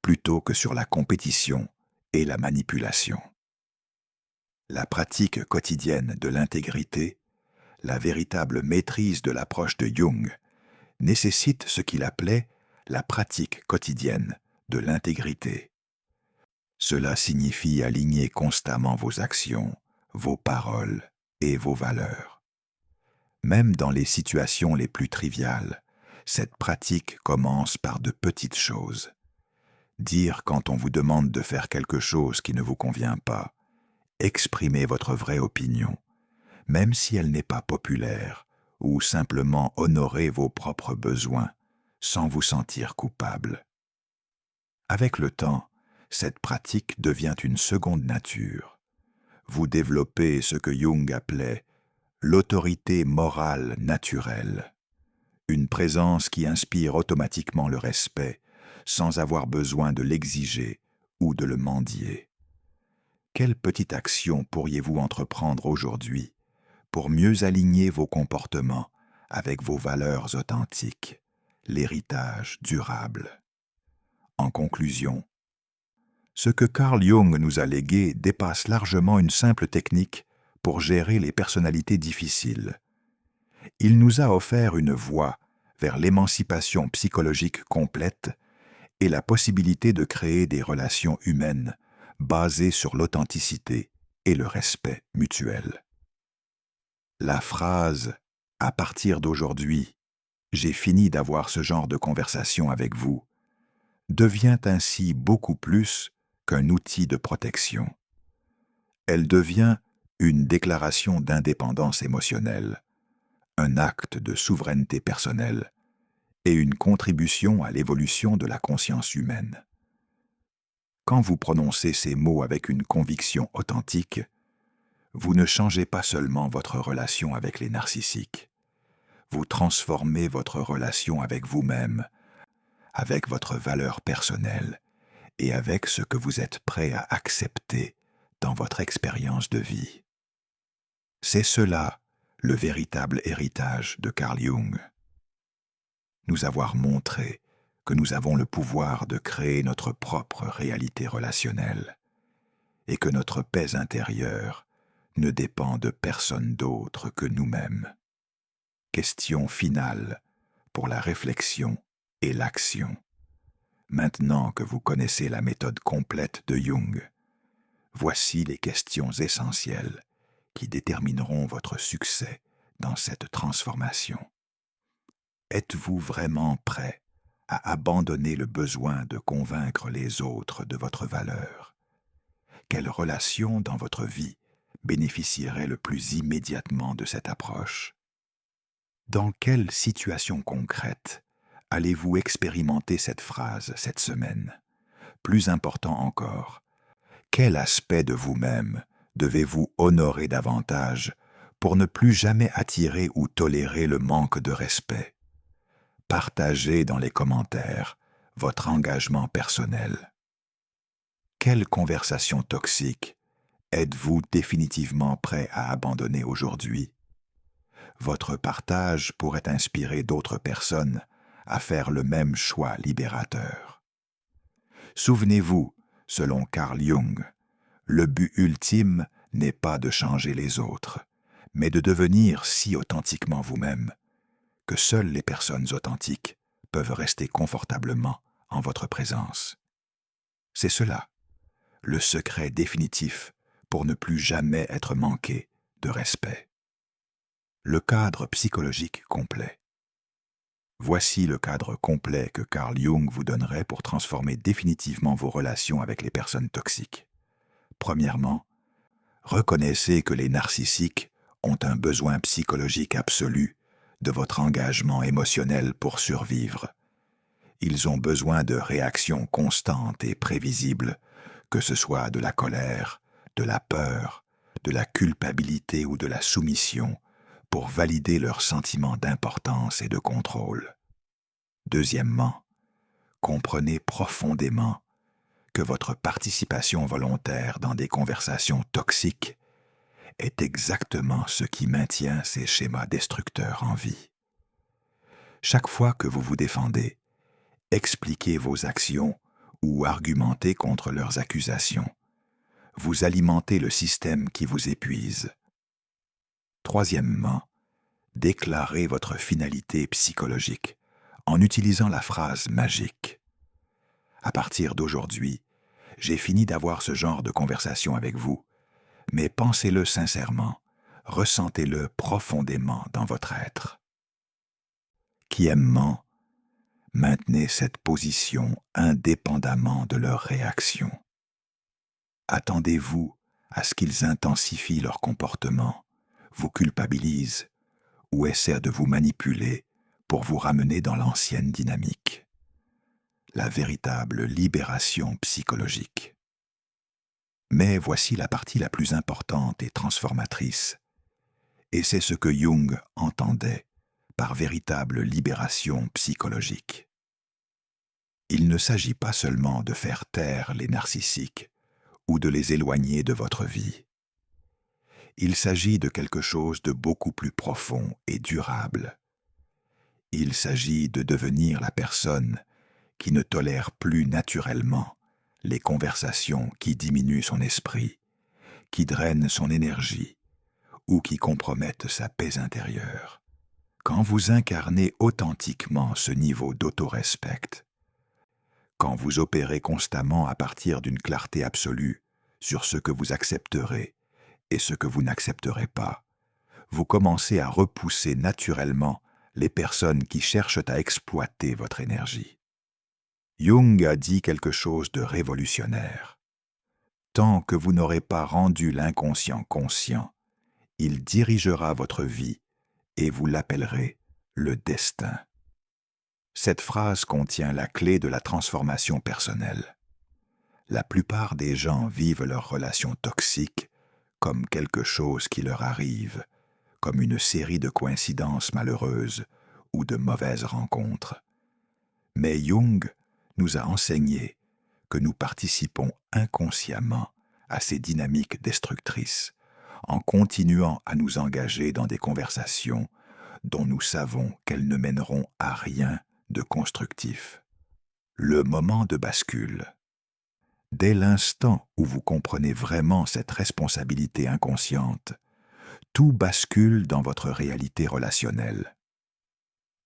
plutôt que sur la compétition et la manipulation. La pratique quotidienne de l'intégrité, la véritable maîtrise de l'approche de Jung, nécessite ce qu'il appelait la pratique quotidienne de l'intégrité. Cela signifie aligner constamment vos actions, vos paroles et vos valeurs. Même dans les situations les plus triviales, cette pratique commence par de petites choses. Dire quand on vous demande de faire quelque chose qui ne vous convient pas, exprimer votre vraie opinion, même si elle n'est pas populaire, ou simplement honorer vos propres besoins, sans vous sentir coupable. Avec le temps, cette pratique devient une seconde nature. Vous développez ce que Jung appelait l'autorité morale naturelle, une présence qui inspire automatiquement le respect, sans avoir besoin de l'exiger ou de le mendier. Quelle petite action pourriez-vous entreprendre aujourd'hui pour mieux aligner vos comportements avec vos valeurs authentiques, l'héritage durable? En conclusion, ce que Carl Jung nous a légué dépasse largement une simple technique pour gérer les personnalités difficiles. Il nous a offert une voie vers l'émancipation psychologique complète et la possibilité de créer des relations humaines basées sur l'authenticité et le respect mutuel. La phrase « à partir d'aujourd'hui, j'ai fini d'avoir ce genre de conversation avec vous » devient ainsi beaucoup plus qu'un outil de protection. Elle devient une déclaration d'indépendance émotionnelle, un acte de souveraineté personnelle et une contribution à l'évolution de la conscience humaine. Quand vous prononcez ces mots avec une conviction authentique, vous ne changez pas seulement votre relation avec les narcissiques, vous transformez votre relation avec vous-même, avec votre valeur personnelle et avec ce que vous êtes prêt à accepter dans votre expérience de vie. C'est cela, le véritable héritage de Carl Jung. Nous avoir montré que nous avons le pouvoir de créer notre propre réalité relationnelle et que notre paix intérieure ne dépend de personne d'autre que nous-mêmes. Question finale pour la réflexion et l'action. Maintenant que vous connaissez la méthode complète de Jung, voici les questions essentielles qui détermineront votre succès dans cette transformation. Êtes-vous vraiment prêt à abandonner le besoin de convaincre les autres de votre valeur? Quelle relation dans votre vie bénéficierait le plus immédiatement de cette approche? Dans quelle situation concrète allez-vous expérimenter cette phrase cette semaine? Plus important encore, quel aspect de vous-même devez-vous honorer davantage pour ne plus jamais attirer ou tolérer le manque de respect? Partagez dans les commentaires votre engagement personnel. Quelle conversation toxique êtes-vous définitivement prêt à abandonner aujourd'hui? Votre partage pourrait inspirer d'autres personnes à faire le même choix libérateur. Souvenez-vous, selon Carl Jung, le but ultime n'est pas de changer les autres, mais de devenir si authentiquement vous-même que seules les personnes authentiques peuvent rester confortablement en votre présence. C'est cela, le secret définitif pour ne plus jamais être manqué de respect. Le cadre psychologique complet. Voici le cadre complet que Carl Jung vous donnerait pour transformer définitivement vos relations avec les personnes toxiques. Premièrement, reconnaissez que les narcissiques ont un besoin psychologique absolu de votre engagement émotionnel pour survivre. Ils ont besoin de réactions constantes et prévisibles, que ce soit de la colère, de la peur, de la culpabilité ou de la soumission, pour valider leur sentiment d'importance et de contrôle. Deuxièmement, comprenez profondément que votre participation volontaire dans des conversations toxiques est exactement ce qui maintient ces schémas destructeurs en vie. Chaque fois que vous vous défendez, expliquez vos actions ou argumentez contre leurs accusations. Vous alimentez le système qui vous épuise. Troisièmement, déclarez votre finalité psychologique en utilisant la phrase magique. À partir d'aujourd'hui, J'ai fini d'avoir ce genre de conversation avec vous, mais pensez-le sincèrement, ressentez-le profondément dans votre être. Quièmement, maintenez cette position indépendamment de leurs réactions. Attendez-vous à ce qu'ils intensifient leur comportement, vous culpabilisent ou essaient de vous manipuler pour vous ramener dans l'ancienne dynamique. La véritable libération psychologique. Mais voici la partie la plus importante et transformatrice, et c'est ce que Jung entendait par véritable libération psychologique. Il ne s'agit pas seulement de faire taire les narcissiques ou de les éloigner de votre vie. Il s'agit de quelque chose de beaucoup plus profond et durable. Il s'agit de devenir la personne qui ne tolère plus naturellement les conversations qui diminuent son esprit, qui drainent son énergie ou qui compromettent sa paix intérieure. Quand vous incarnez authentiquement ce niveau d'autorespect, quand vous opérez constamment à partir d'une clarté absolue sur ce que vous accepterez et ce que vous n'accepterez pas, vous commencez à repousser naturellement les personnes qui cherchent à exploiter votre énergie. Jung a dit quelque chose de révolutionnaire. Tant que vous n'aurez pas rendu l'inconscient conscient, il dirigera votre vie et vous l'appellerez le destin. Cette phrase contient la clé de la transformation personnelle. La plupart des gens vivent leurs relations toxiques comme quelque chose qui leur arrive, comme une série de coïncidences malheureuses ou de mauvaises rencontres. Mais Jung nous a enseigné que nous participons inconsciemment à ces dynamiques destructrices en continuant à nous engager dans des conversations dont nous savons qu'elles ne mèneront à rien de constructif. Le moment de bascule. Dès l'instant où vous comprenez vraiment cette responsabilité inconsciente, tout bascule dans votre réalité relationnelle.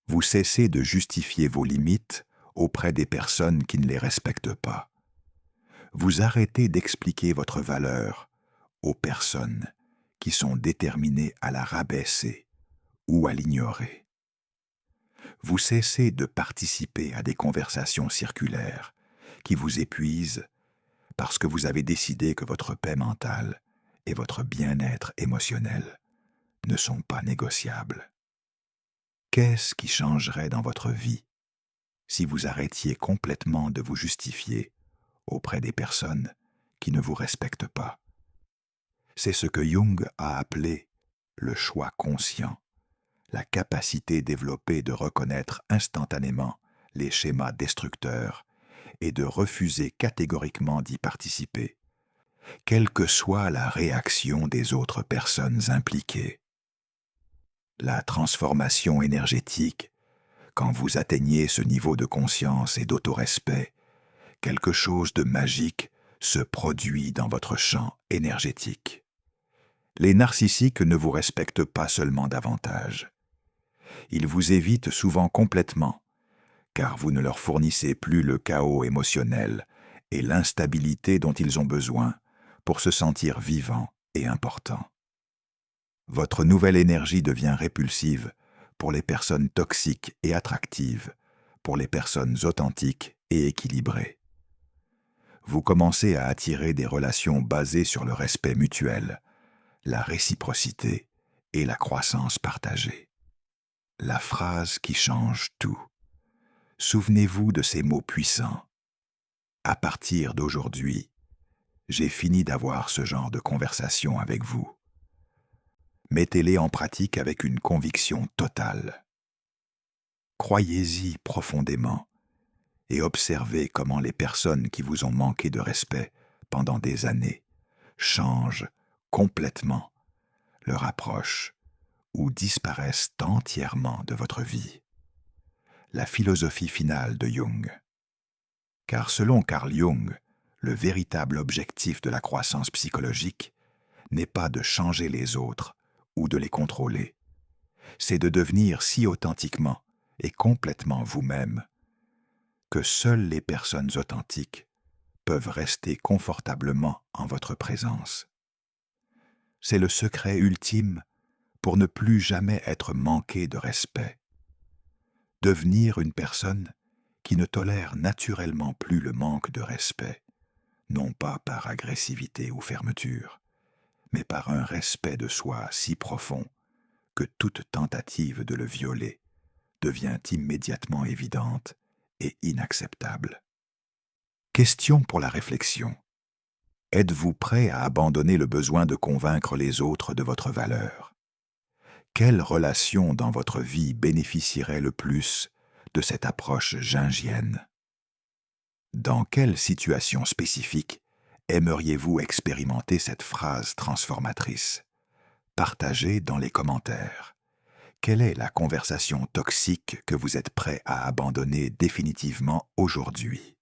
Vous cessez de justifier vos limites auprès des personnes qui ne les respectent pas. Vous arrêtez d'expliquer votre valeur aux personnes qui sont déterminées à la rabaisser ou à l'ignorer. Vous cessez de participer à des conversations circulaires qui vous épuisent parce que vous avez décidé que votre paix mentale et votre bien-être émotionnel ne sont pas négociables. Qu'est-ce qui changerait dans votre vie si vous arrêtiez complètement de vous justifier auprès des personnes qui ne vous respectent pas? C'est ce que Jung a appelé le choix conscient, la capacité développée de reconnaître instantanément les schémas destructeurs et de refuser catégoriquement d'y participer, quelle que soit la réaction des autres personnes impliquées. La transformation énergétique, quand vous atteignez ce niveau de conscience et d'autorespect, quelque chose de magique se produit dans votre champ énergétique. Les narcissiques ne vous respectent pas seulement davantage. Ils vous évitent souvent complètement, car vous ne leur fournissez plus le chaos émotionnel et l'instabilité dont ils ont besoin pour se sentir vivants et importants. Votre nouvelle énergie devient répulsive pour les personnes toxiques et attractives, pour les personnes authentiques et équilibrées. Vous commencez à attirer des relations basées sur le respect mutuel, la réciprocité et la croissance partagée. La phrase qui change tout. Souvenez-vous de ces mots puissants. À partir d'aujourd'hui, j'ai fini d'avoir ce genre de conversation avec vous. Mettez-les en pratique avec une conviction totale. Croyez-y profondément et observez comment les personnes qui vous ont manqué de respect pendant des années changent complètement leur approche ou disparaissent entièrement de votre vie. La philosophie finale de Jung. Car selon Carl Jung, le véritable objectif de la croissance psychologique n'est pas de changer les autres ou de les contrôler. C'est de devenir si authentiquement et complètement vous-même que seules les personnes authentiques peuvent rester confortablement en votre présence. C'est le secret ultime pour ne plus jamais être manqué de respect. Devenir une personne qui ne tolère naturellement plus le manque de respect, non pas par agressivité ou fermeture, mais par un respect de soi si profond que toute tentative de le violer devient immédiatement évidente et inacceptable. Question pour la réflexion. Êtes-vous prêt à abandonner le besoin de convaincre les autres de votre valeur? Quelle relation dans votre vie bénéficierait le plus de cette approche jungienne? Dans quelle situation spécifique aimeriez-vous expérimenter cette phrase transformatrice? Partagez dans les commentaires. Quelle est la conversation toxique que vous êtes prêt à abandonner définitivement aujourd'hui?